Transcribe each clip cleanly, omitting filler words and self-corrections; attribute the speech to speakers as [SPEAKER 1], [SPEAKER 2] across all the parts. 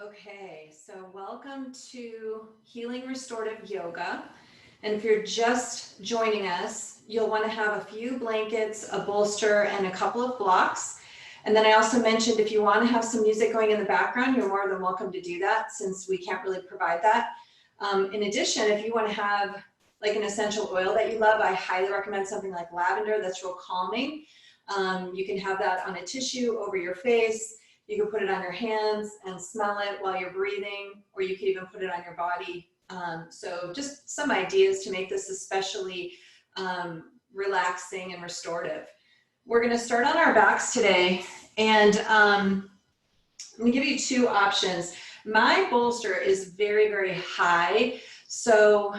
[SPEAKER 1] Okay, so welcome to Healing Restorative Yoga. And if you're just joining us, you'll want to have a few blankets, a bolster, and a couple of blocks. And then I also mentioned if you want to have some music going in the background, you're more than welcome to do that since we can't really provide that. In addition, if you want to have like an essential oil that you love, I highly recommend something like lavender that's real calming. You can have that on a tissue over your face. You can put it on your hands and smell it while you're breathing, or you can even put it on your body. So just some ideas to make this especially relaxing and restorative. We're going to start on our backs today, and I'm going to give you two options. My bolster is very, very high, so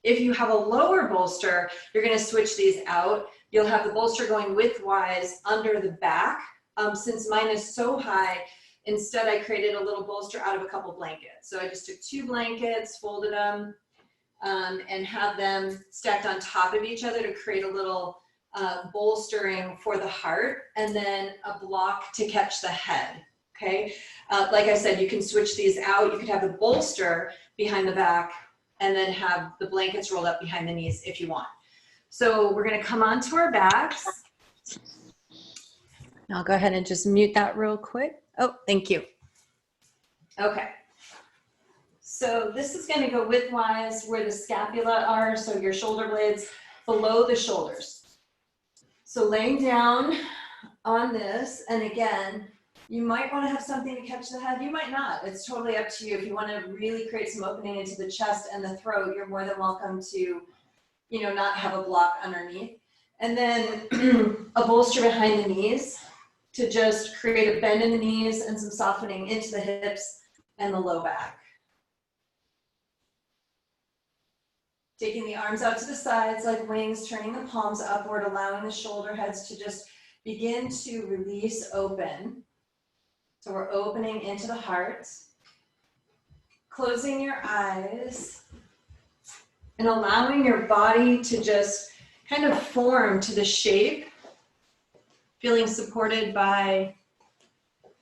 [SPEAKER 1] if you have a lower bolster, you're going to switch these out. You'll have the bolster going widthwise under the back. Since mine is so high, instead I created a little bolster out of a couple blankets. So I just took two blankets, folded them, and have them stacked on top of each other to create a little bolstering for the heart, and then a block to catch the head, okay? Like I said, you can switch these out. You could have the bolster behind the back and then have the blankets rolled up behind the knees if you want. So we're gonna come onto our backs. I'll go ahead and just mute that real quick. Oh, thank you. Okay. So this is going to go widthwise where the scapula are, so your shoulder blades below the shoulders. So laying down on this, and again, you might want to have something to catch the head. You might not. It's totally up to you. If you want to really create some opening into the chest and the throat, you're more than welcome to, not have a block underneath. And then a bolster behind the knees to just create a bend in the knees and some softening into the hips and the low back. Taking the arms out to the sides like wings, turning the palms upward, allowing the shoulder heads to just begin to release open. So we're opening into the heart, closing your eyes, and allowing your body to just kind of form to the shape, feeling supported by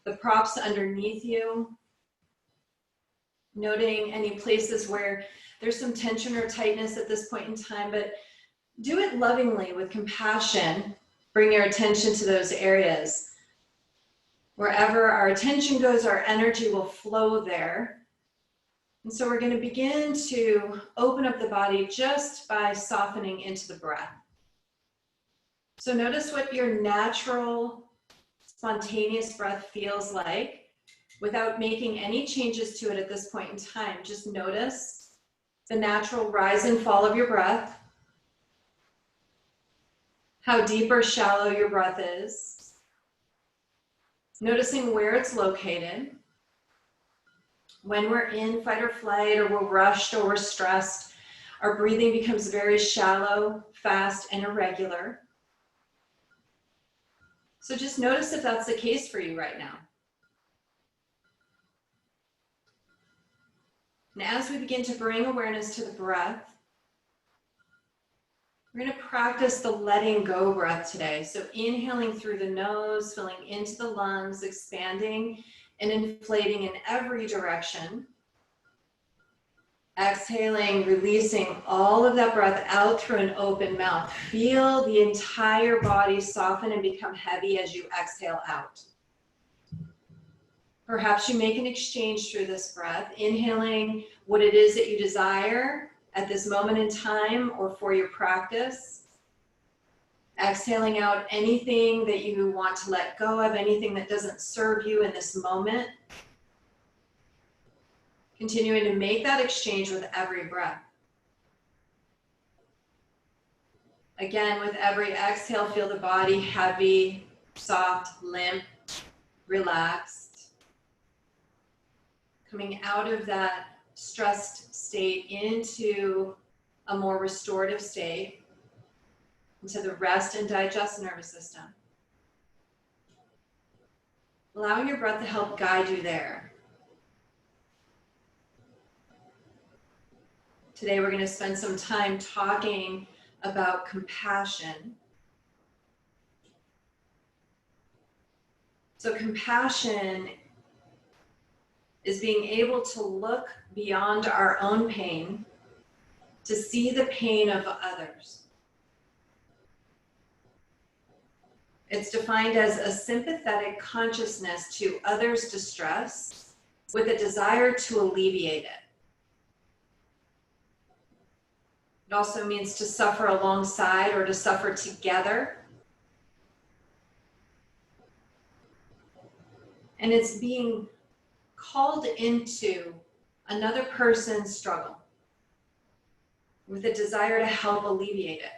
[SPEAKER 1] the props underneath you. Noting any places where there's some tension or tightness at this point in time, but do it lovingly with compassion. Bring your attention to those areas. Wherever our attention goes, our energy will flow there. And so we're going to begin to open up the body just by softening into the breath. So notice what your natural, spontaneous breath feels like without making any changes to it at this point in time. Just notice the natural rise and fall of your breath, how deep or shallow your breath is, noticing where it's located. When we're in fight or flight, or we're rushed or we're stressed, our breathing becomes very shallow, fast, and irregular. So just notice if that's the case for you right now. And as we begin to bring awareness to the breath, we're going to practice the letting go breath today. So inhaling through the nose, filling into the lungs, expanding and inflating in every direction. Exhaling, releasing all of that breath out through an open mouth. Feel the entire body soften and become heavy as you exhale out. Perhaps you make an exchange through this breath, inhaling what it is that you desire at this moment in time or for your practice. Exhaling out anything that you want to let go of, anything that doesn't serve you in this moment. Continuing to make that exchange with every breath. Again, with every exhale, feel the body heavy, soft, limp, relaxed. Coming out of that stressed state into a more restorative state, into the rest and digest nervous system. Allowing your breath to help guide you there. Today we're going to spend some time talking about compassion. So compassion is being able to look beyond our own pain to see the pain of others. It's defined as a sympathetic consciousness to others' distress with a desire to alleviate it. It also means to suffer alongside or to suffer together. And it's being called into another person's struggle with a desire to help alleviate it.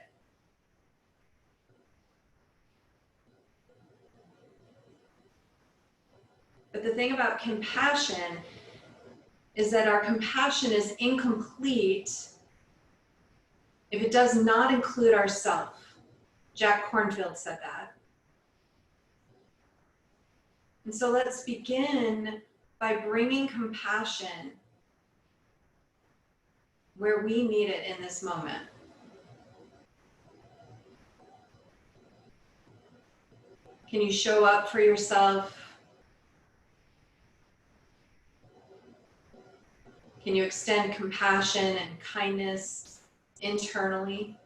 [SPEAKER 1] But the thing about compassion is that our compassion is incomplete if it does not include ourselves. Jack Kornfield said that. And so let's begin by bringing compassion where we need it in this moment. Can you show up for yourself? Can you extend compassion and kindness internally?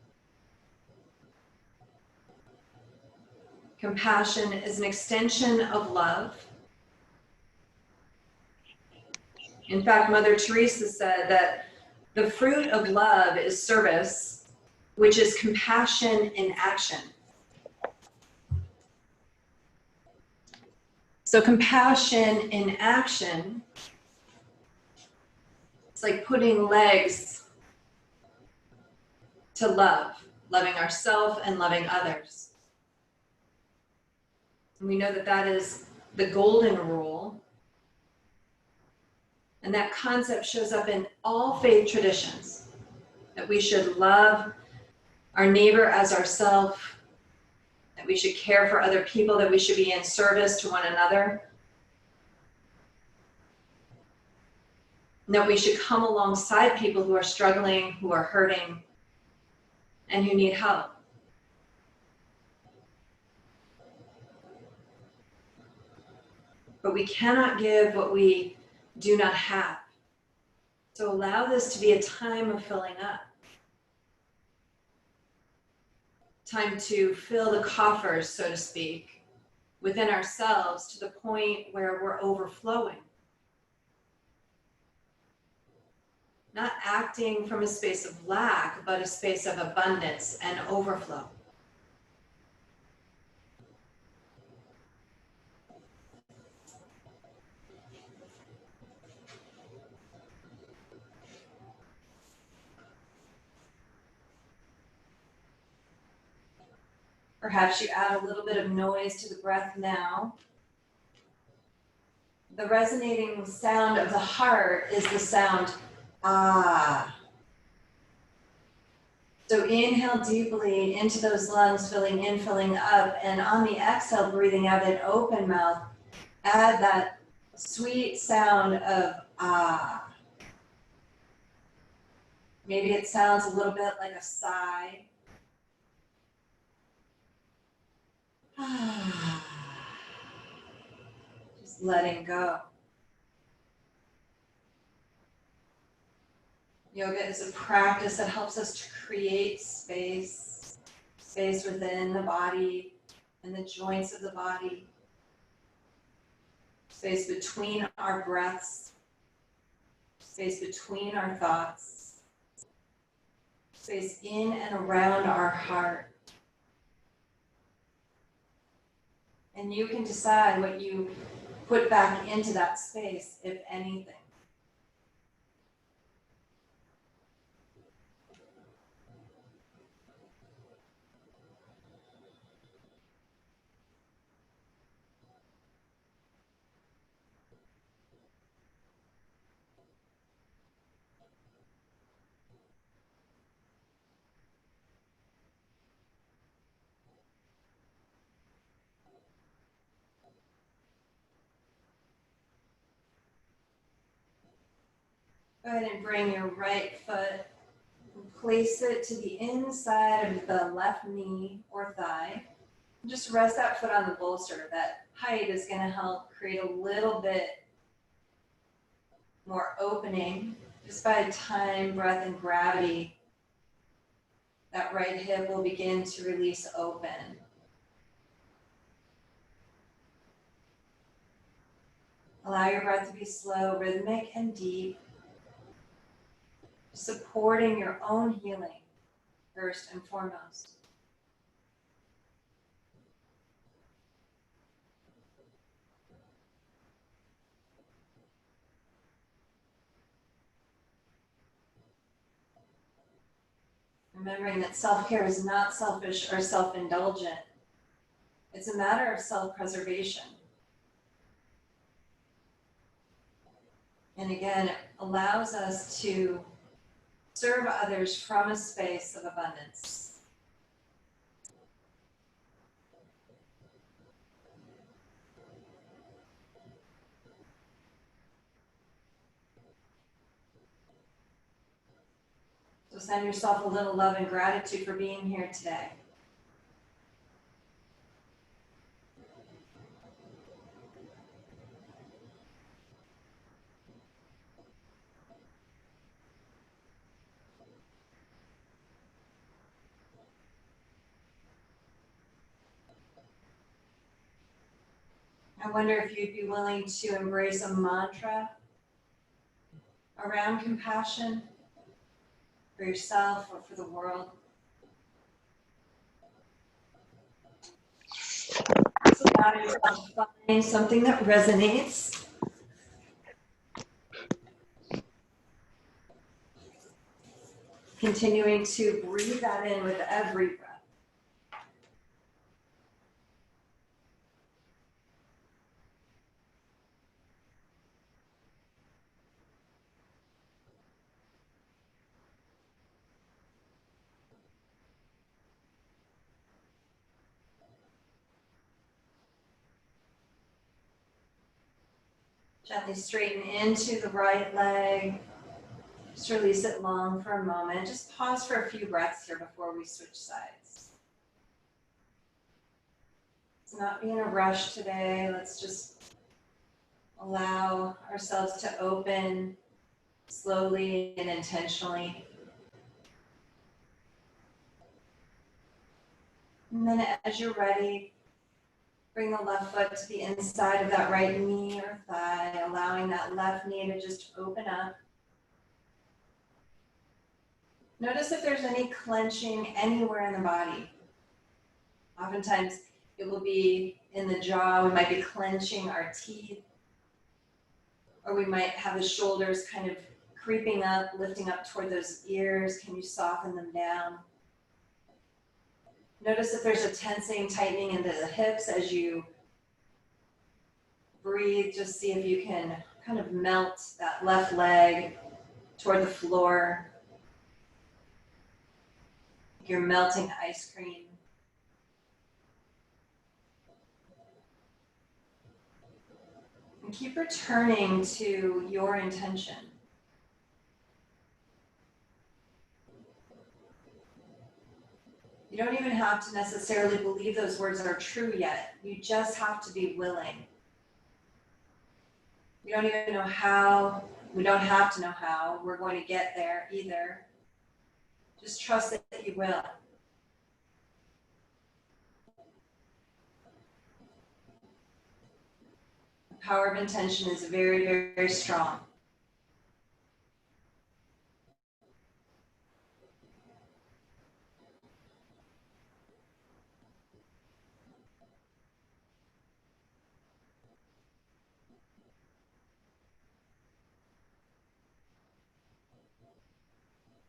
[SPEAKER 1] Compassion is an extension of love. In fact, Mother Teresa said that the fruit of love is service, which is compassion in action. So compassion in action, it's like putting legs to love, loving ourselves and loving others. And we know that that is the golden rule. And that concept shows up in all faith traditions, that we should love our neighbor as ourselves, that we should care for other people, that we should be in service to one another, and that we should come alongside people who are struggling, who are hurting, and who need help. But we cannot give what we do not have. So allow this to be a time of filling up. Time to fill the coffers, so to speak, within ourselves to the point where we're overflowing. Not acting from a space of lack, but a space of abundance and overflow. Perhaps you add a little bit of noise to the breath now. The resonating sound of the heart is the sound ah. So inhale deeply into those lungs, filling in, filling up, and on the exhale, breathing out an open mouth, add that sweet sound of ah. Maybe it sounds a little bit like a sigh. Just letting go. Yoga is a practice that helps us to create space within the body and the joints of the body, space between our breaths, space between our thoughts, space in and around our heart. And you can decide what you put back into that space, if anything. Go ahead and bring your right foot and place it to the inside of the left knee or thigh. Just rest that foot on the bolster. That height is going to help create a little bit more opening. Just by time, breath, and gravity, that right hip will begin to release open. Allow your breath to be slow, rhythmic, and deep, supporting your own healing first and foremost. Remembering that self-care is not selfish or self-indulgent. It's a matter of self-preservation. And again, it allows us to serve others from a space of abundance. So send yourself a little love and gratitude for being here today. I wonder if you'd be willing to embrace a mantra around compassion for yourself or for the world. So allow yourself to find something that resonates. Continuing to breathe that in with every breath. Gently straighten into the right leg. Just release it long for a moment. Just pause for a few breaths here before we switch sides. Let's not be in a rush today. Let's just allow ourselves to open slowly and intentionally. And then as you're ready, bring the left foot to the inside of that right knee or thigh, allowing that left knee to just open up. Notice if there's any clenching anywhere in the body. Oftentimes it will be in the jaw. We might be clenching our teeth, or we might have the shoulders kind of creeping up, lifting up toward those ears. Can you soften them down? Notice if there's a tensing, tightening into the hips as you breathe. Just see if you can kind of melt that left leg toward the floor. You're melting ice cream. And keep returning to your intention. You don't even have to necessarily believe those words are true yet. You just have to be willing. You don't even know how, we don't have to know how we're going to get there either. Just trust that you will. The power of intention is very, very, very strong.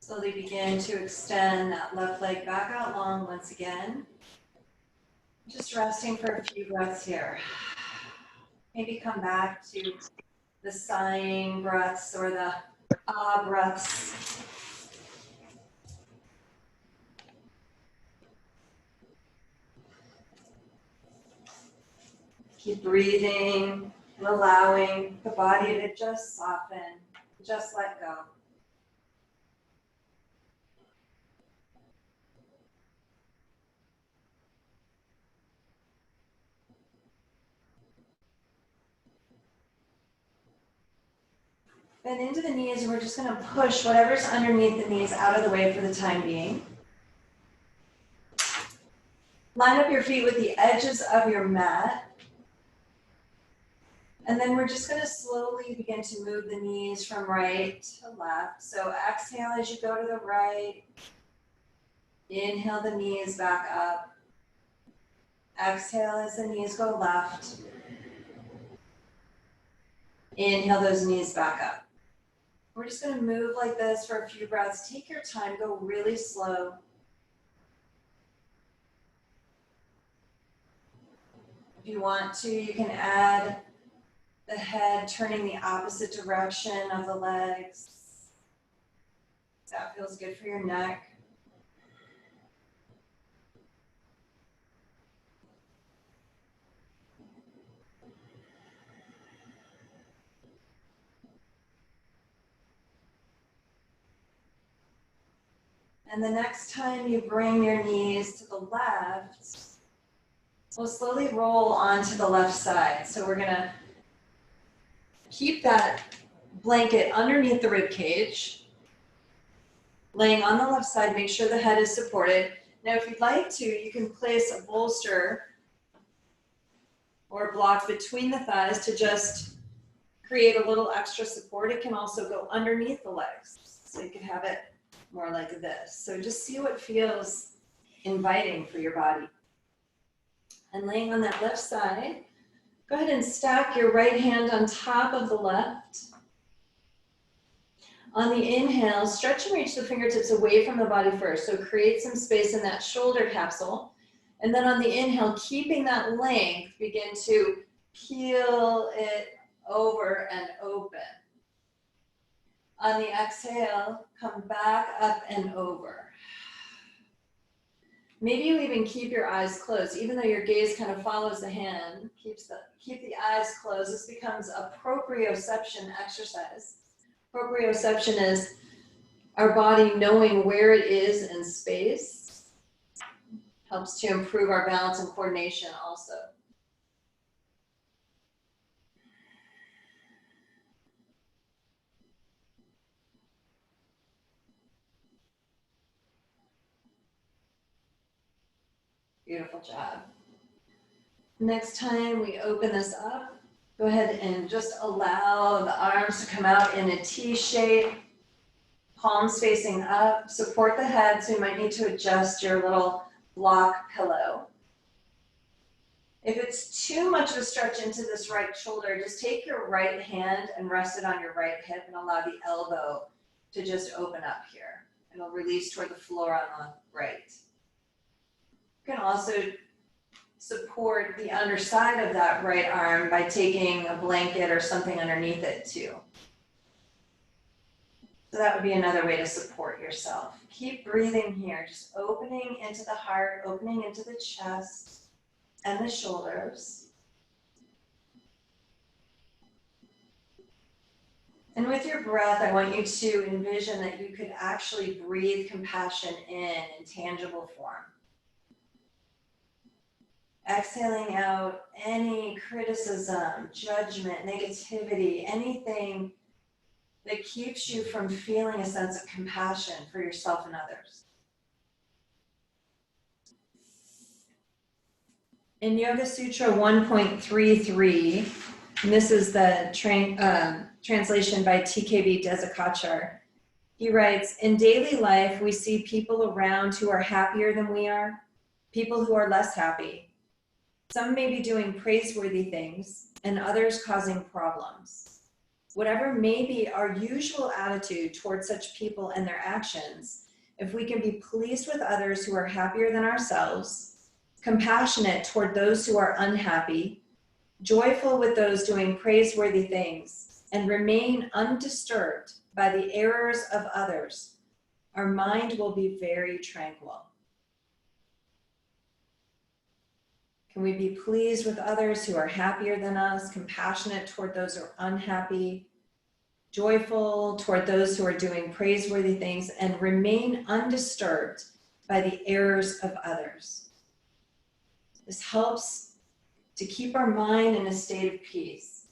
[SPEAKER 1] Slowly begin to extend that left leg back out long once again. Just resting for a few breaths here. Maybe come back to the sighing breaths or the ah breaths. Keep breathing and allowing the body to just soften, just let go. Bend into the knees, and we're just going to push whatever's underneath the knees out of the way for the time being. Line up your feet with the edges of your mat. And then we're just going to slowly begin to move the knees from right to left. So exhale as you go to the right. Inhale the knees back up. Exhale as the knees go left. Inhale those knees back up. We're just going to move like this for a few breaths. Take your time, go really slow. If you want to, you can add the head turning the opposite direction of the legs. That feels good for your neck. And the next time you bring your knees to the left, we'll slowly roll onto the left side. So we're gonna keep that blanket underneath the rib cage, laying on the left side, make sure the head is supported. Now, if you'd like to, you can place a bolster or a block between the thighs to just create a little extra support. It can also go underneath the legs. So you can have it more like this. So just see what feels inviting for your body. And laying on that left side, go ahead and stack your right hand on top of the left. On the inhale, stretch and reach the fingertips away from the body first. So create some space in that shoulder capsule. And then on the inhale, keeping that length, begin to peel it over and open. On the exhale, come back up and over. Maybe you even keep your eyes closed, even though your gaze kind of follows the hand, keep the eyes closed. This becomes a proprioception exercise. Proprioception is our body knowing where it is in space. Helps to improve our balance and coordination also. Beautiful job. Next time we open this up, go ahead and just allow the arms to come out in a T shape, palms facing up, support the head, so you might need to adjust your little block pillow. If it's too much of a stretch into this right shoulder, just take your right hand and rest it on your right hip and allow the elbow to just open up here. It'll release toward the floor on the right. You can also support the underside of that right arm by taking a blanket or something underneath it too. So that would be another way to support yourself. Keep breathing here, just opening into the heart, opening into the chest and the shoulders. And with your breath, I want you to envision that you could actually breathe compassion in tangible form. Exhaling out any criticism, judgment, negativity, anything that keeps you from feeling a sense of compassion for yourself and others. In Yoga Sutra 1.33, and this is the translation by TKV Desikachar, he writes, in daily life, we see people around who are happier than we are, people who are less happy. Some may be doing praiseworthy things and others causing problems. Whatever may be our usual attitude towards such people and their actions, if we can be pleased with others who are happier than ourselves, compassionate toward those who are unhappy, joyful with those doing praiseworthy things, and remain undisturbed by the errors of others, our mind will be very tranquil. Can we be pleased with others who are happier than us, compassionate toward those who are unhappy, joyful toward those who are doing praiseworthy things, and remain undisturbed by the errors of others? This helps to keep our mind in a state of peace.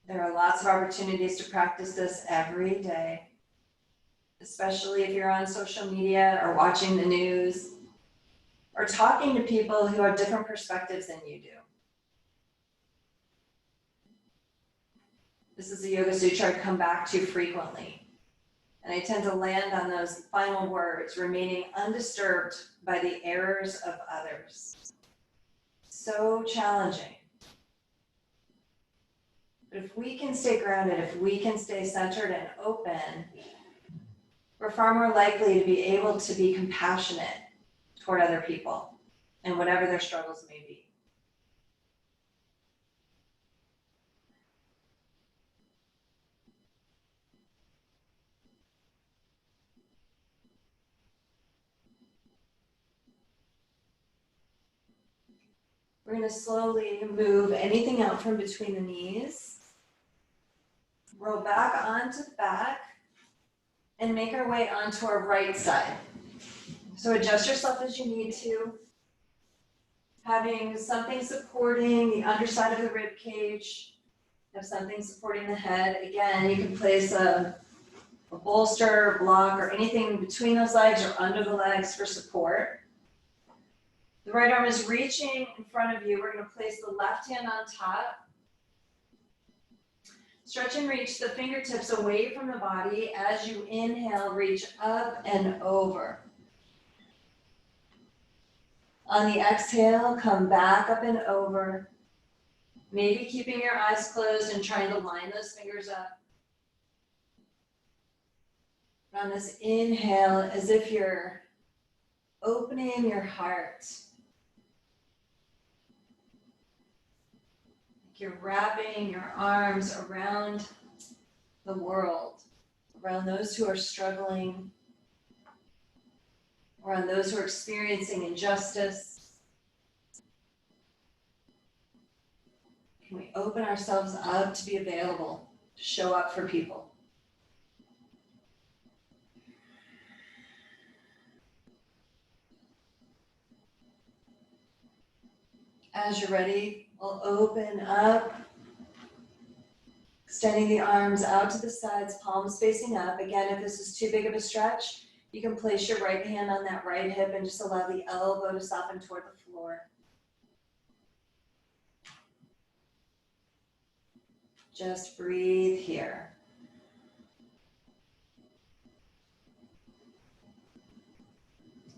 [SPEAKER 1] There are lots of opportunities to practice this every day, especially if you're on social media or watching the news or talking to people who have different perspectives than you do. This is a yoga sutra I come back to frequently, and I tend to land on those final words, remaining undisturbed by the errors of others. So challenging. But if we can stay grounded, if we can stay centered and open, we're far more likely to be able to be compassionate toward other people and whatever their struggles may be. We're going to slowly move anything out from between the knees, roll back onto the back, and make our way onto our right side. So adjust yourself as you need to, having something supporting the underside of the rib cage, have something supporting the head. Again, you can place a bolster, block, or anything between those legs or under the legs for support. The right arm is reaching in front of you. We're going to place the left hand on top. Stretch and reach the fingertips away from the body. As you inhale, reach up and over. On the exhale, come back up and over. Maybe keeping your eyes closed and trying to line those fingers up. On this inhale, as if you're opening your heart. You're wrapping your arms around the world, around those who are struggling, around those who are experiencing injustice. Can we open ourselves up to be available, to show up for people? As you're ready, we'll open up, extending the arms out to the sides, palms facing up. Again, if this is too big of a stretch, you can place your right hand on that right hip and just allow the elbow to soften toward the floor. Just breathe here.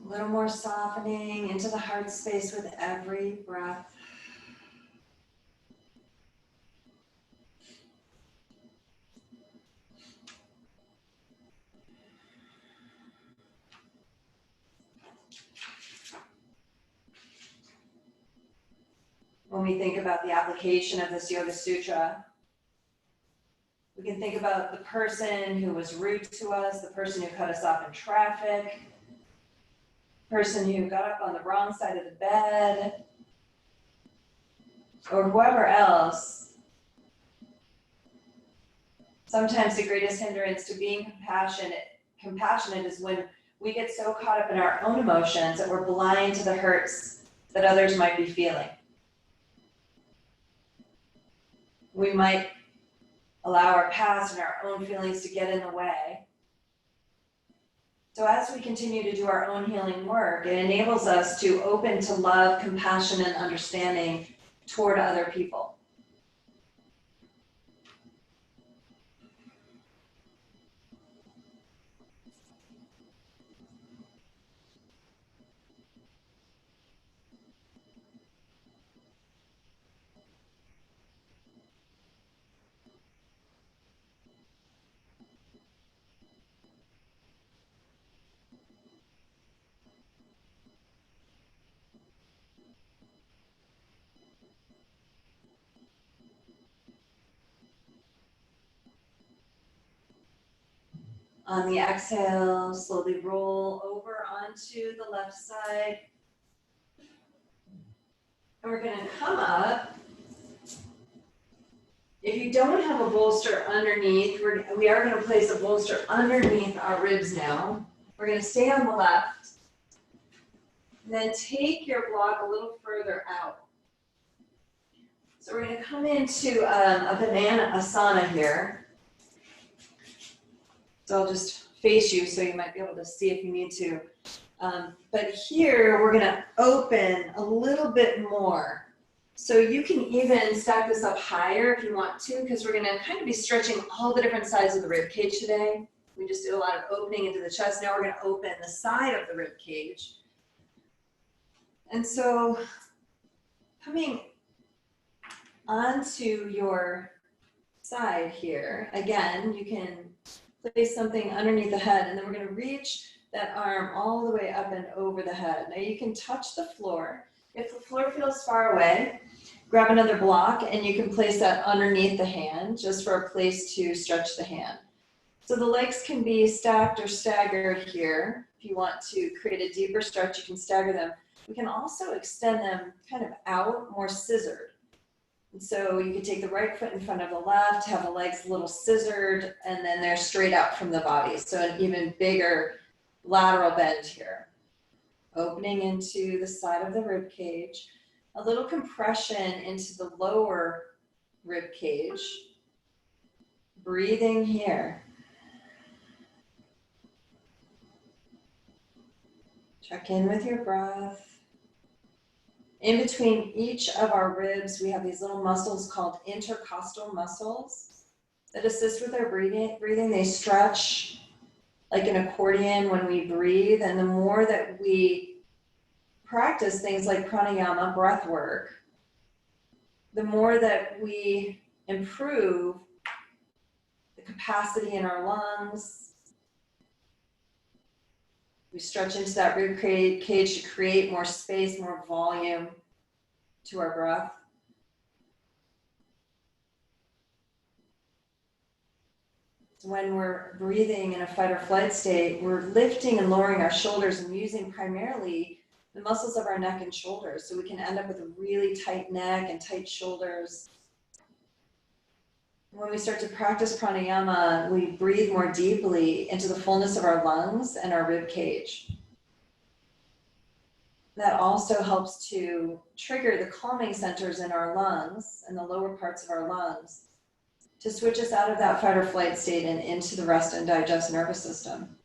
[SPEAKER 1] A little more softening into the heart space with every breath. When we think about the application of this Yoga Sutra, we can think about the person who was rude to us, the person who cut us off in traffic, the person who got up on the wrong side of the bed, or whoever else. Sometimes the greatest hindrance to being compassionate is when we get so caught up in our own emotions that we're blind to the hurts that others might be feeling. We might allow our past and our own feelings to get in the way. So as we continue to do our own healing work, it enables us to open to love, compassion, and understanding toward other people. On the exhale, slowly roll over onto the left side. And we're going to come up. If you don't have a bolster underneath, we are going to place a bolster underneath our ribs now. We're going to stay on the left. And then take your block a little further out. So we're going to come into a banana asana here. So I'll just face you so you might be able to see if you need to. But here we're going to open a little bit more. So you can even stack this up higher if you want to, because we're going to kind of be stretching all the different sides of the rib cage today. We just did a lot of opening into the chest. Now we're going to open the side of the rib cage. And so coming onto your side here, again, you can place something underneath the head, and then we're going to reach that arm all the way up and over the head. Now you can touch the floor. If the floor feels far away, grab another block and you can place that underneath the hand just for a place to stretch the hand. So the legs can be stacked or staggered here. If you want to create a deeper stretch, you can stagger them. We can also extend them kind of out, more scissored. And so you can take the right foot in front of the left, have the legs a little scissored, and then they're straight out from the body. So an even bigger lateral bend here. Opening into the side of the rib cage, a little compression into the lower rib cage. Breathing here. Check in with your breath. In between each of our ribs, we have these little muscles called intercostal muscles that assist with our breathing. They stretch like an accordion when we breathe. And the more that we practice things like pranayama, breath work, the more that we improve the capacity in our lungs. We stretch into that rib cage to create more space, more volume to our breath. So when we're breathing in a fight or flight state, we're lifting and lowering our shoulders and using primarily the muscles of our neck and shoulders. So we can end up with a really tight neck and tight shoulders. When we start to practice pranayama, we breathe more deeply into the fullness of our lungs and our rib cage. That also helps to trigger the calming centers in our lungs and the lower parts of our lungs to switch us out of that fight or flight state and into the rest and digest nervous system.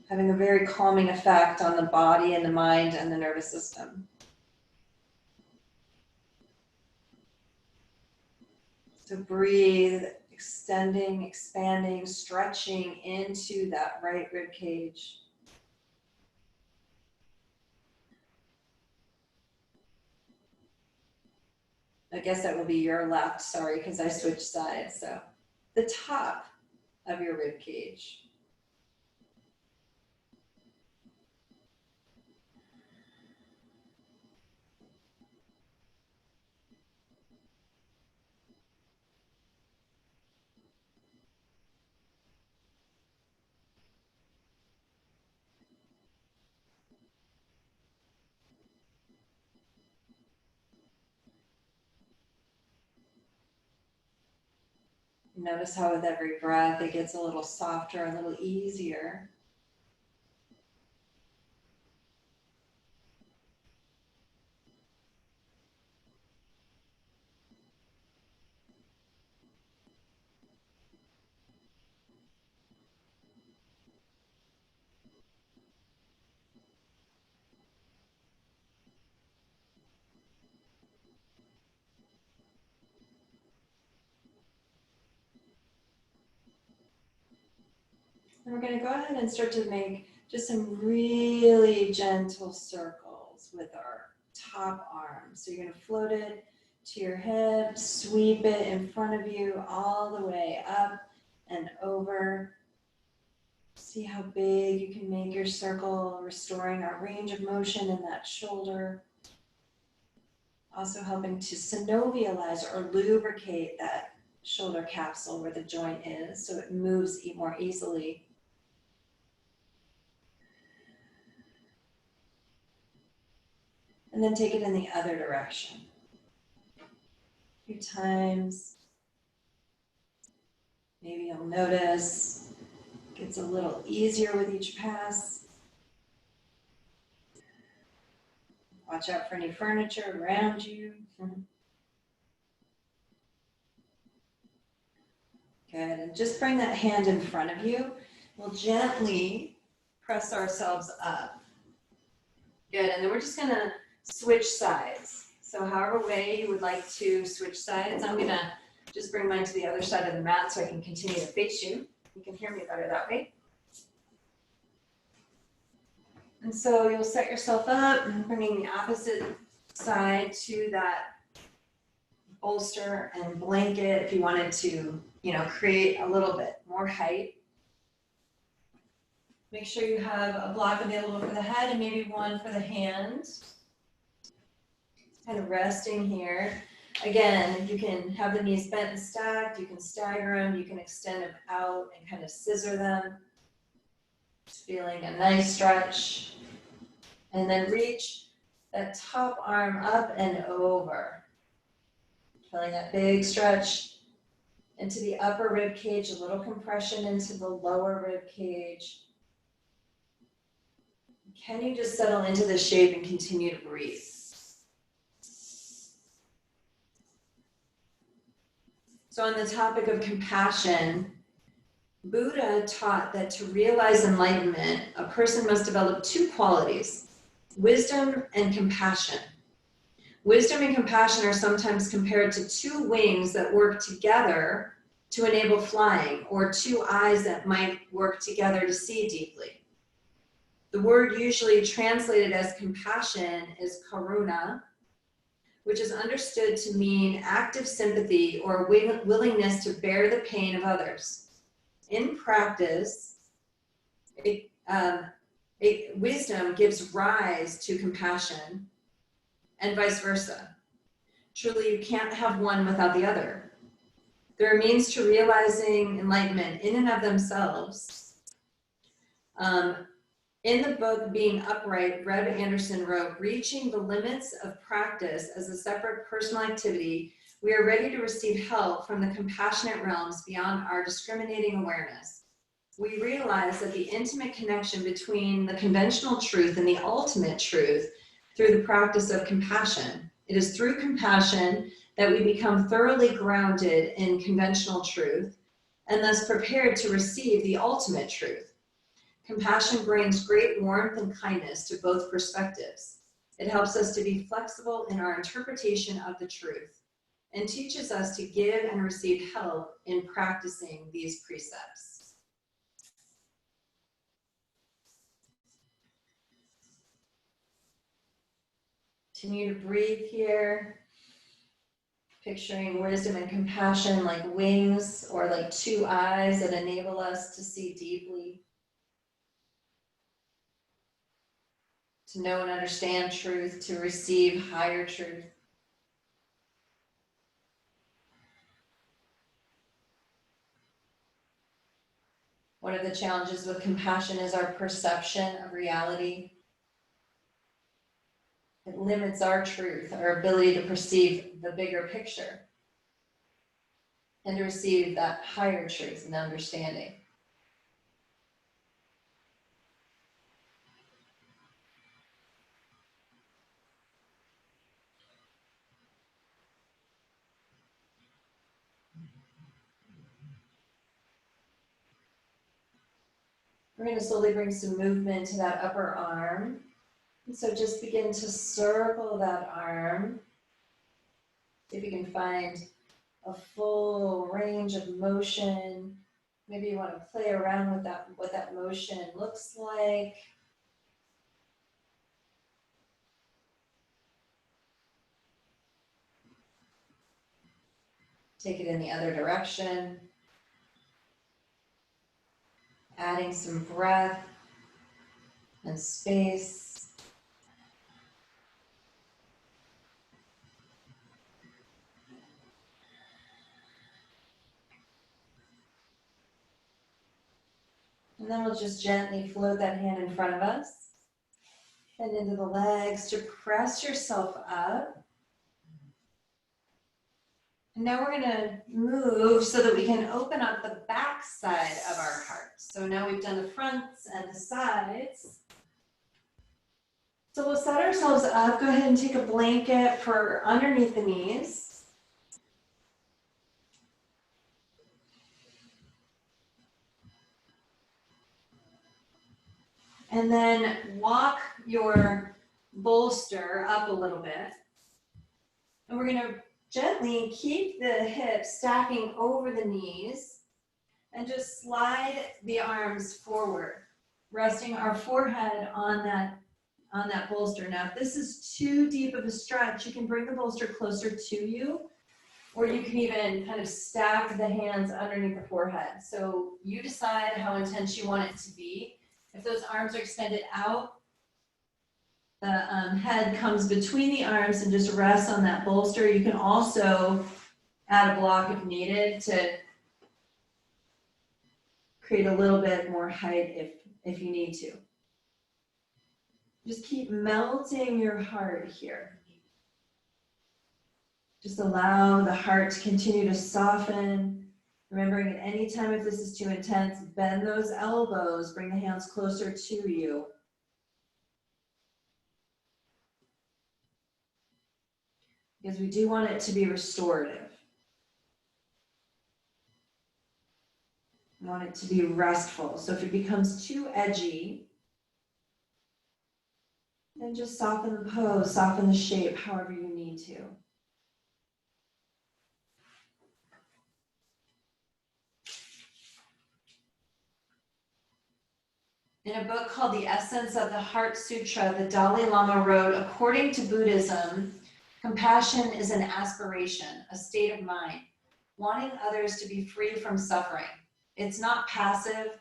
[SPEAKER 1] Having a very calming effect on the body and the mind and the nervous system. So breathe, extending, expanding, stretching into that right rib cage. I guess that will be your left, sorry, because I switched sides. So the top of your rib cage. Notice how with every breath it gets a little softer, a little easier. And we're going to go ahead and start to make just some really gentle circles with our top arm. So you're going to float it to your hip, sweep it in front of you all the way up and over. See how big you can make your circle, restoring our range of motion in that shoulder. Also helping to synovialize or lubricate that shoulder capsule where the joint is so it moves more easily. And then take it in the other direction. A few times. Maybe you'll notice it gets a little easier with each pass. Watch out for any furniture around you. Good, and just bring that hand in front of you. We'll gently press ourselves up. Good, and then we're just gonna switch sides. So however way you would like to switch sides, I'm gonna just bring mine to the other side of the mat so I can continue to face you. You can hear me better that way. And so you'll set yourself up, bringing the opposite side to that bolster and blanket if you wanted to, create a little bit more height. Make sure you have a block available for the head and maybe one for the hand. Kind of resting here. Again, you can have the knees bent and stacked, you can stagger them, you can extend them out and kind of scissor them. Just feeling a nice stretch. And then reach that top arm up and over. Feeling that big stretch into the upper rib cage, a little compression into the lower rib cage. Can you just settle into the shape and continue to breathe? So on the topic of compassion, Buddha taught that to realize enlightenment, a person must develop two qualities, wisdom and compassion. Wisdom and compassion are sometimes compared to two wings that work together to enable flying, or two eyes that might work together to see deeply. The word usually translated as compassion is karuna, which is understood to mean active sympathy or willingness to bear the pain of others. In practice, wisdom gives rise to compassion, and vice versa. Truly, you can't have one without the other. There are means to realizing enlightenment in and of themselves. In the book, Being Upright, Reb Anderson wrote, reaching the limits of practice as a separate personal activity, we are ready to receive help from the compassionate realms beyond our discriminating awareness. We realize that the intimate connection between the conventional truth and the ultimate truth through the practice of compassion. It is through compassion that we become thoroughly grounded in conventional truth and thus prepared to receive the ultimate truth. Compassion brings great warmth and kindness to both perspectives. It helps us to be flexible in our interpretation of the truth and teaches us to give and receive help in practicing these precepts. Continue to breathe here, picturing wisdom and compassion like wings or like two eyes that enable us to see deeply, to know and understand truth, to receive higher truth. One of the challenges with compassion is our perception of reality. It limits our truth, our ability to perceive the bigger picture and to receive that higher truth and understanding. We're going to slowly bring some movement to that upper arm. And so just begin to circle that arm. See if you can find a full range of motion. Maybe you want to play around with that, what that motion looks like. Take it in the other direction. Adding some breath and space. And then we'll just gently float that hand in front of us and into the legs to press yourself up. And now we're going to move so that we can open up the back side of our heart. So now we've done the fronts and the sides. So we'll set ourselves up. Go ahead and take a blanket for underneath the knees. And then walk your bolster up a little bit. And we're going to gently keep the hips stacking over the knees and just slide the arms forward, resting our forehead on that bolster. Now, if this is too deep of a stretch, you can bring the bolster closer to you, or you can even kind of stack the hands underneath the forehead. So you decide how intense you want it to be. If those arms are extended out, the head comes between the arms and just rests on that bolster. You can also add a block if needed to create a little bit more height if you need to. Just keep melting your heart here. Just allow the heart to continue to soften. Remembering at any time if this is too intense, bend those elbows, bring the hands closer to you. Because we do want it to be restorative. We want it to be restful. So if it becomes too edgy, then just soften the pose, soften the shape, however you need to. In a book called The Essence of the Heart Sutra, the Dalai Lama wrote, according to Buddhism, compassion is an aspiration, a state of mind, wanting others to be free from suffering. It's not passive,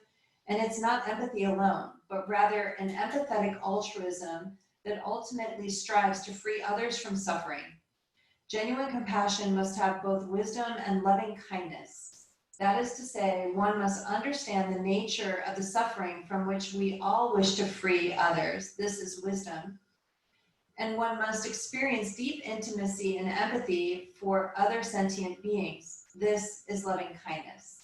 [SPEAKER 1] and it's not empathy alone, but rather an empathetic altruism that ultimately strives to free others from suffering. Genuine compassion must have both wisdom and loving kindness. That is to say, one must understand the nature of the suffering from which we all wish to free others. This is wisdom. And one must experience deep intimacy and empathy for other sentient beings. This is loving kindness.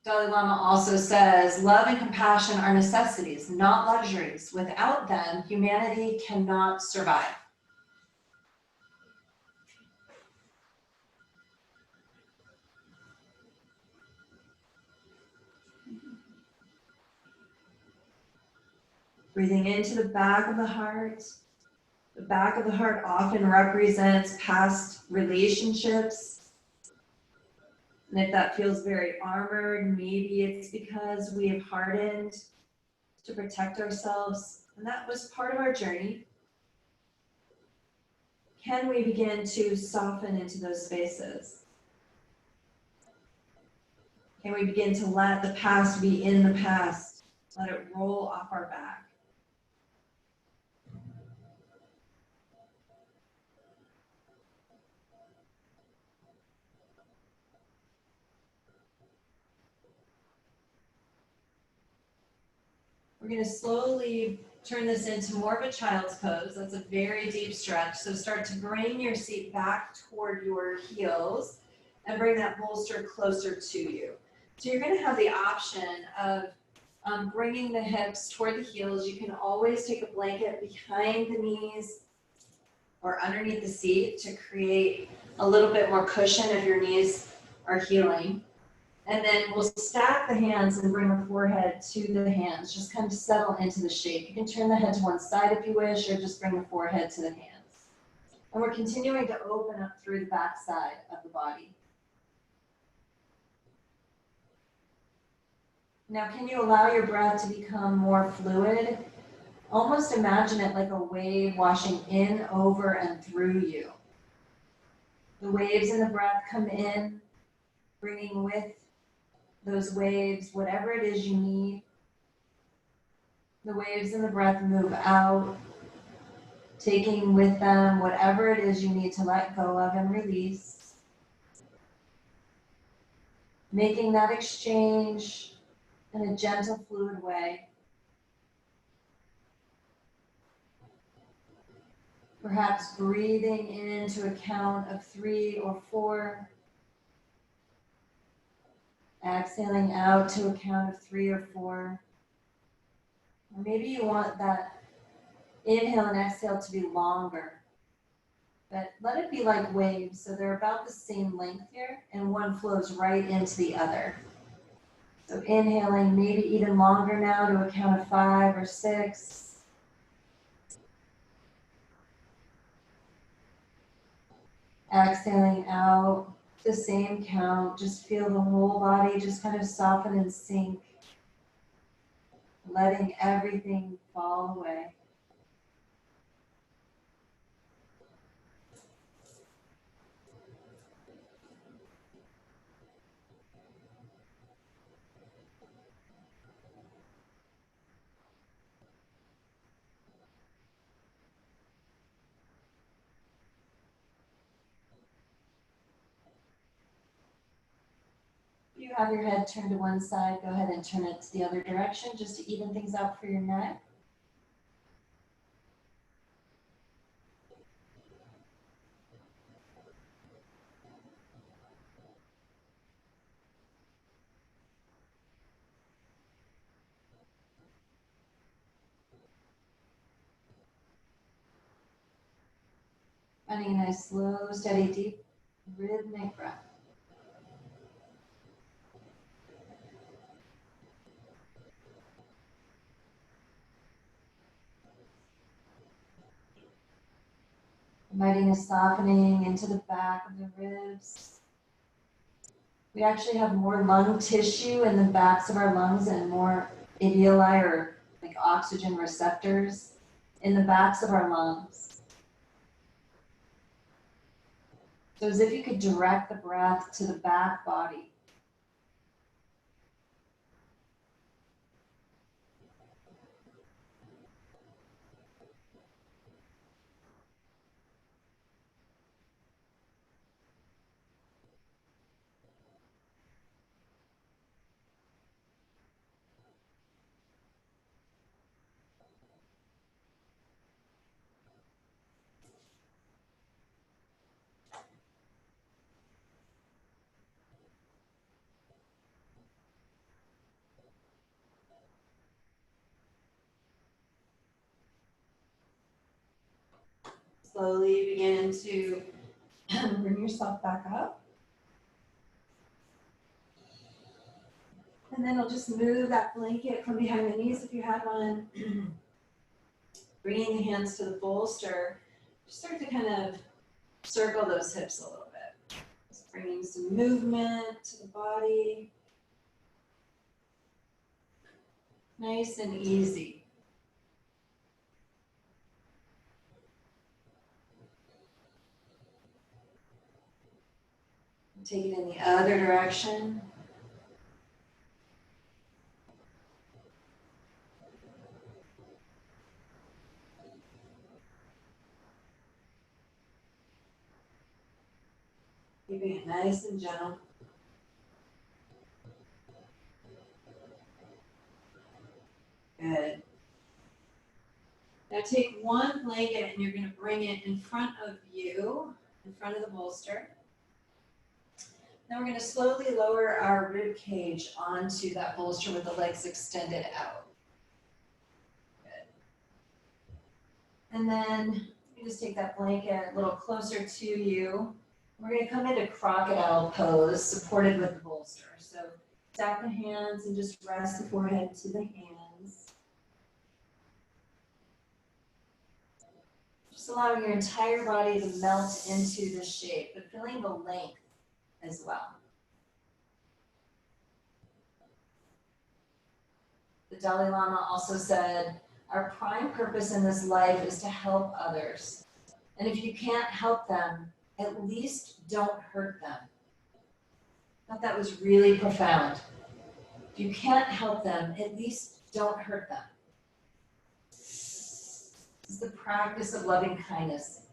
[SPEAKER 1] Dalai Lama also says, love and compassion are necessities, not luxuries. Without them, humanity cannot survive. Breathing into the back of the heart. The back of the heart often represents past relationships. And if that feels very armored, maybe it's because we have hardened to protect ourselves. And that was part of our journey. Can we begin to soften into those spaces? Can we begin to let the past be in the past? Let it roll off our back. We're going to slowly turn this into more of a child's pose. That's a very deep stretch. So start to bring your seat back toward your heels and bring that bolster closer to you. So you're going to have the option of bringing the hips toward the heels. You can always take a blanket behind the knees or underneath the seat to create a little bit more cushion if your knees are healing. And then we'll stack the hands and bring the forehead to the hands. Just kind of settle into the shape. You can turn the head to one side if you wish, or just bring the forehead to the hands. And we're continuing to open up through the back side of the body. Now, can you allow your breath to become more fluid? Almost imagine it like a wave washing in, over, and through you. The waves in the breath come in, bringing with those waves whatever it is you need. The waves in the breath move out, taking with them whatever it is you need to let go of and release. Making that exchange in a gentle, fluid way. Perhaps breathing in to a count of 3 or 4. Exhaling out to a count of 3 or 4. Or maybe you want that inhale and exhale to be longer. But let it be like waves, so they're about the same length here, and one flows right into the other. So inhaling maybe even longer now to a count of 5 or 6. Exhaling out, the same count, just feel the whole body just kind of soften and sink, letting everything fall away. If you have your head turned to one side, go ahead and turn it to the other direction just to even things out for your neck. Finding a nice, slow, steady, deep, rhythmic breath. Inviting a softening into the back of the ribs. We actually have more lung tissue in the backs of our lungs and more alveoli or like oxygen receptors in the backs of our lungs. So as if you could direct the breath to the back body. Slowly begin to bring yourself back up. And then I'll just move that blanket from behind the knees if you have one. Bringing the hands to the bolster. Just start to kind of circle those hips a little bit. Just bringing some movement to the body. Nice and easy. Take it in the other direction. Keeping it nice and gentle. Good. Now take one blanket and you're going to bring it in front of you, in front of the bolster. Then we're going to slowly lower our rib cage onto that bolster with the legs extended out. Good. And then you just take that blanket a little closer to you. We're going to come into crocodile pose, supported with the bolster. So stack the hands and just rest the forehead to the hands. Just allowing your entire body to melt into the shape, but feeling the length as well. The Dalai Lama also said, our prime purpose in this life is to help others. And if you can't help them, at least don't hurt them. I thought that was really profound. If you can't help them, at least don't hurt them. This is the practice of loving kindness.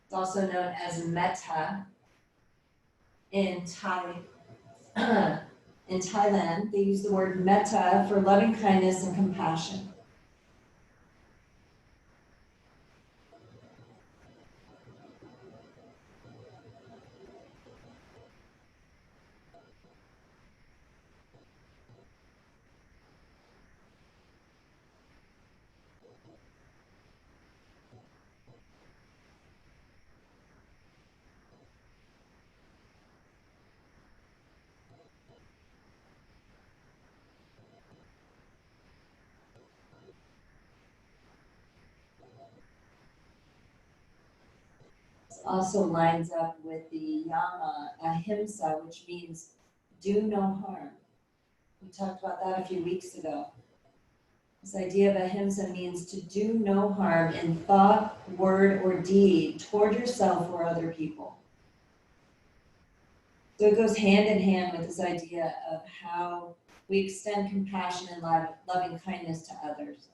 [SPEAKER 1] It's also known as metta in in Thailand. They use the word metta for loving kindness and compassion.
[SPEAKER 2] also lines up with the Yama Ahimsa, which means do no harm. We talked about that a few weeks ago. This idea of ahimsa means to do no harm in thought, word, or deed toward yourself or other people. So it goes hand in hand with this idea of how we extend compassion and loving kindness to others.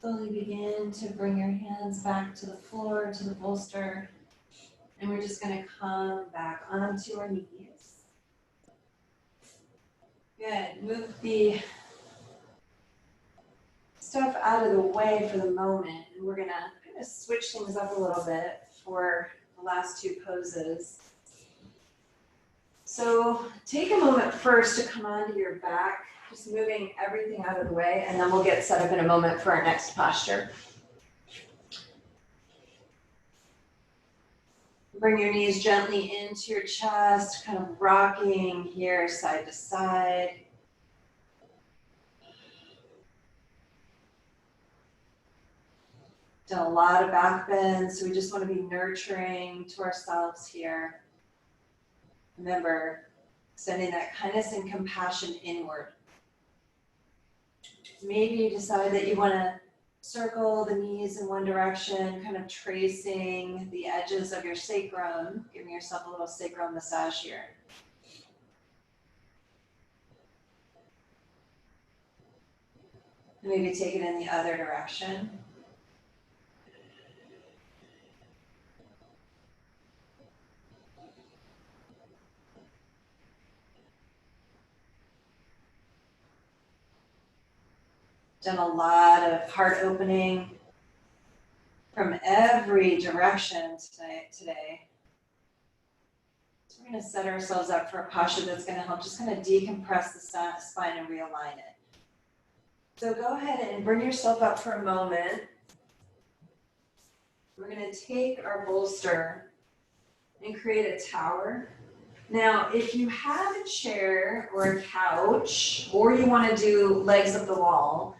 [SPEAKER 2] Slowly begin to bring your hands back to the floor, to the bolster. And we're just going to come back onto our knees. Good. Move the stuff out of the way for the moment. And we're going to kind of switch things up a little bit for the last two poses. So take a moment first to come onto your back, just moving everything out of the way, and then we'll get set up in a moment for our next posture. Bring your knees gently into your chest, kind of rocking here side to side. Done a lot of back bends, so we just want to be nurturing to ourselves here. Remember, sending that kindness and compassion inward. Maybe you decide that you want to circle the knees in one direction, kind of tracing the edges of your sacrum, giving yourself a little sacral massage here. And maybe take it in the other direction. Done a lot of heart opening from every direction today. So we're going to set ourselves up for a posture that's going to help just kind of decompress the spine and realign it. So go ahead and bring yourself up for a moment. We're going to take our bolster and create a tower. Now, if you have a chair or a couch, or you want to do legs up the wall,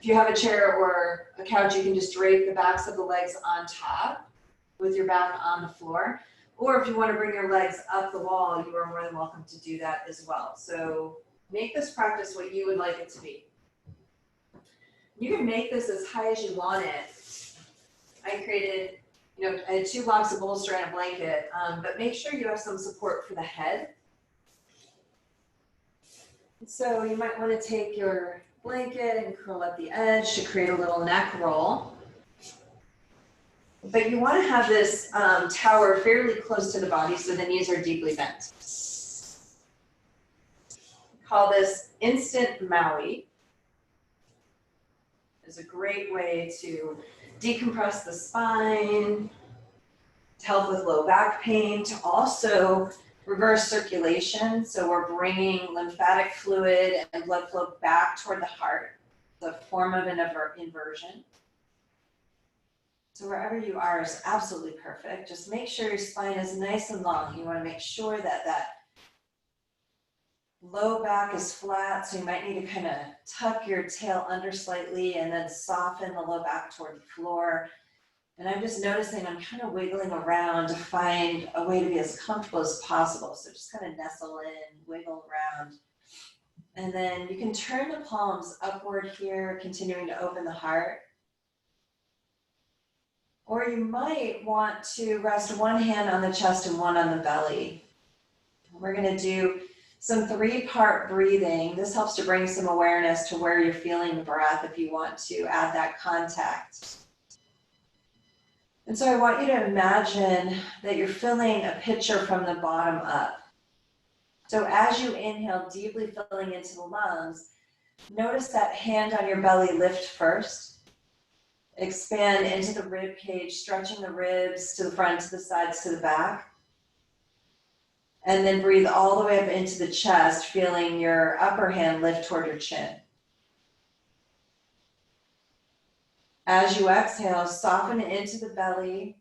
[SPEAKER 2] if you have a chair or a couch, you can just drape the backs of the legs on top with your back on the floor. Or if you want to bring your legs up the wall, you are more than welcome to do that as well. So make this practice what you would like it to be. You can make this as high as you want it. I created, I had 2 blocks of bolster and a blanket, but make sure you have some support for the head. So you might want to take your blanket and curl up the edge to create a little neck roll. But you want to have this tower fairly close to the body so the knees are deeply bent. Call this instant Maui. It's a great way to decompress the spine, to help with low back pain, to also reverse circulation. So we're bringing lymphatic fluid and blood flow back toward the heart. It's a form of an inversion. So wherever you are is absolutely perfect. Just make sure your spine is nice and long. You want to make sure that that low back is flat, so you might need to kind of tuck your tail under slightly and then soften the low back toward the floor. And I'm just noticing I'm kind of wiggling around to find a way to be as comfortable as possible. So just kind of nestle in, wiggle around. And then you can turn the palms upward here, continuing to open the heart. Or you might want to rest one hand on the chest and one on the belly. We're going to do some 3-part breathing. This helps to bring some awareness to where you're feeling the breath if you want to add that contact. And so I want you to imagine that you're filling a pitcher from the bottom up. So as you inhale, deeply filling into the lungs, notice that hand on your belly lift first. Expand into the rib cage, stretching the ribs to the front, to the sides, to the back. And then breathe all the way up into the chest, feeling your upper hand lift toward your chin. As you exhale, soften into the belly.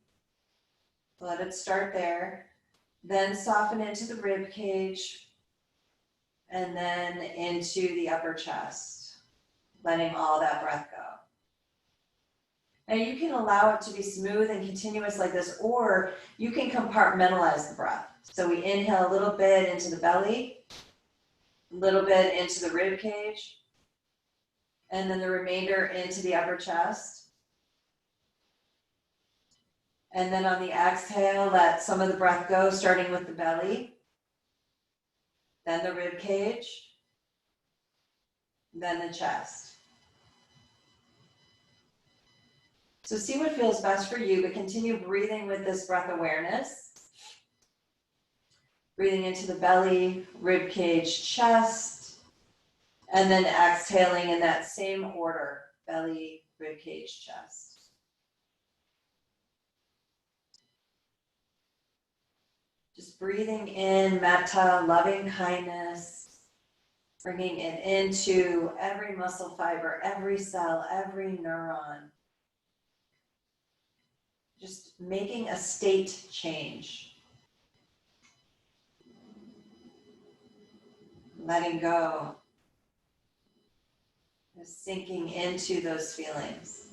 [SPEAKER 2] Let it start there. Then soften into the rib cage. And then into the upper chest, letting all that breath go. Now you can allow it to be smooth and continuous like this, or you can compartmentalize the breath. So we inhale a little bit into the belly, a little bit into the rib cage, and then the remainder into the upper chest. And then on the exhale, let some of the breath go, starting with the belly, then the rib cage, then the chest. So see what feels best for you, but continue breathing with this breath awareness. Breathing into the belly, rib cage, chest, and then exhaling in that same order, belly, rib cage, chest. Just breathing in metta, loving kindness, bringing it into every muscle fiber, every cell, every neuron. Just making a state change. Letting go. Just sinking into those feelings.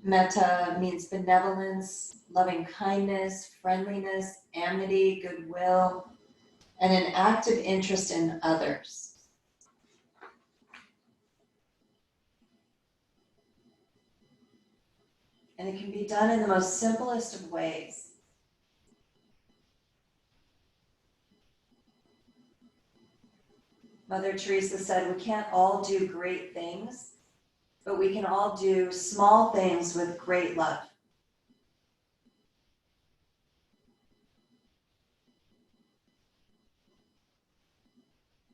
[SPEAKER 2] Metta means benevolence, loving kindness, friendliness, amity, goodwill, and an active interest in others. And it can be done in the most simplest of ways. Mother Teresa said, we can't all do great things, but we can all do small things with great love.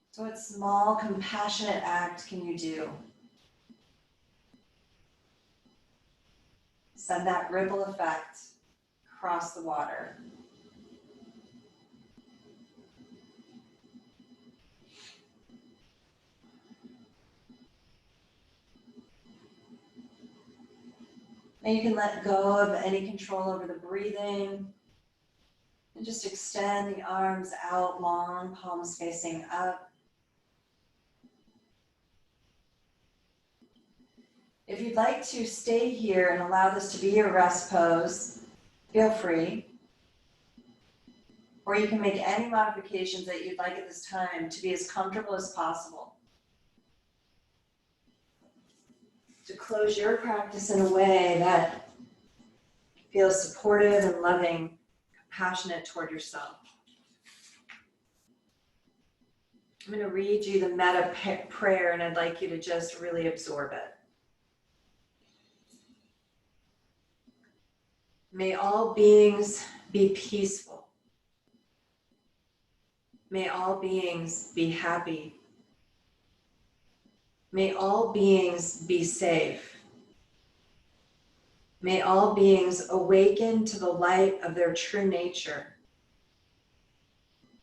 [SPEAKER 2] So what small, compassionate act can you do? Send that ripple effect across the water. And you can let go of any control over the breathing. And just extend the arms out long, palms facing up. If you'd like to stay here and allow this to be your rest pose, feel free. Or you can make any modifications that you'd like at this time to be as comfortable as possible. To close your practice in a way that feels supportive and loving, compassionate toward yourself. I'm going to read you the metta prayer, and I'd like you to just really absorb it. May all beings be peaceful. May all beings be happy. May all beings be safe. May all beings awaken to the light of their true nature.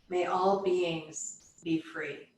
[SPEAKER 2] May all beings be free.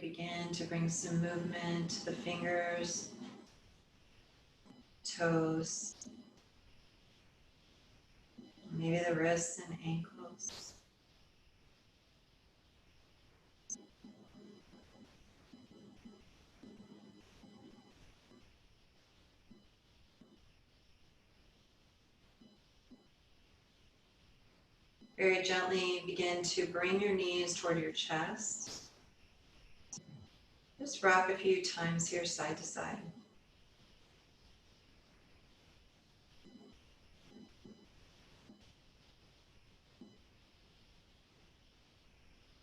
[SPEAKER 1] begin to bring some movement to the fingers, toes, maybe the wrists and ankles. Very gently begin to bring your knees toward your chest. Just rock a few times here, side to side.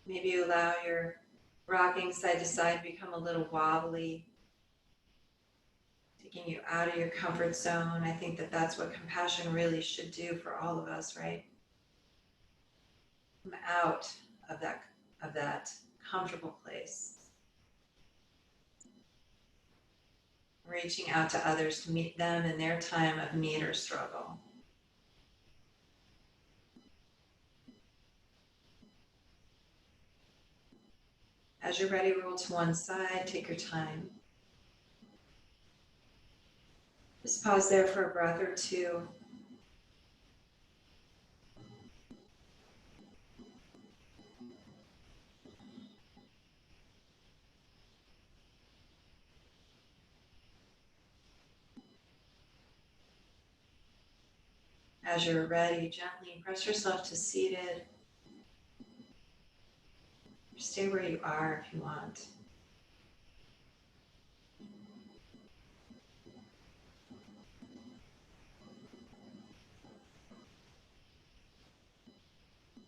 [SPEAKER 1] Maybe you allow your rocking side to side to become a little wobbly, taking you out of your comfort zone. I think that that's what compassion really should do for all of us, right? Come out of that comfortable place. Reaching out to others to meet them in their time of need or struggle. As you're ready, roll to one side, take your time. Just pause there for a breath or two. As you're ready, gently press yourself to seated. Or stay where you are if you want.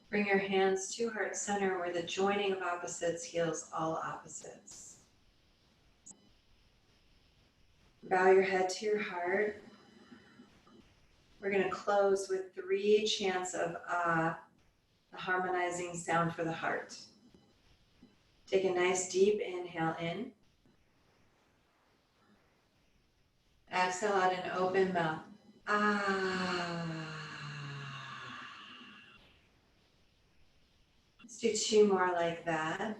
[SPEAKER 1] Bring your hands to heart center where the joining of opposites heals all opposites. Bow your head to your heart. We're going to close with 3 chants of Ah, the harmonizing sound for the heart. Take a nice deep inhale in. Exhale out an open mouth. Ah. Let's do 2 more like that.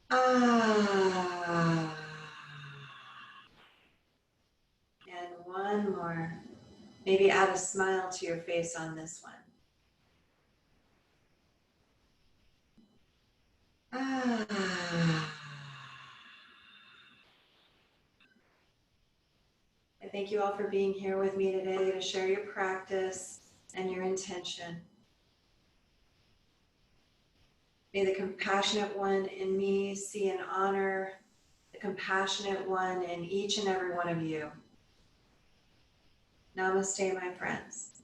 [SPEAKER 1] Ah. And 1 more. Maybe add a smile to your face on this one. Ah. I thank you all for being here with me today to share your practice and your intention. May the compassionate one in me see and honor the compassionate one in each and every one of you. Namaste, my friends.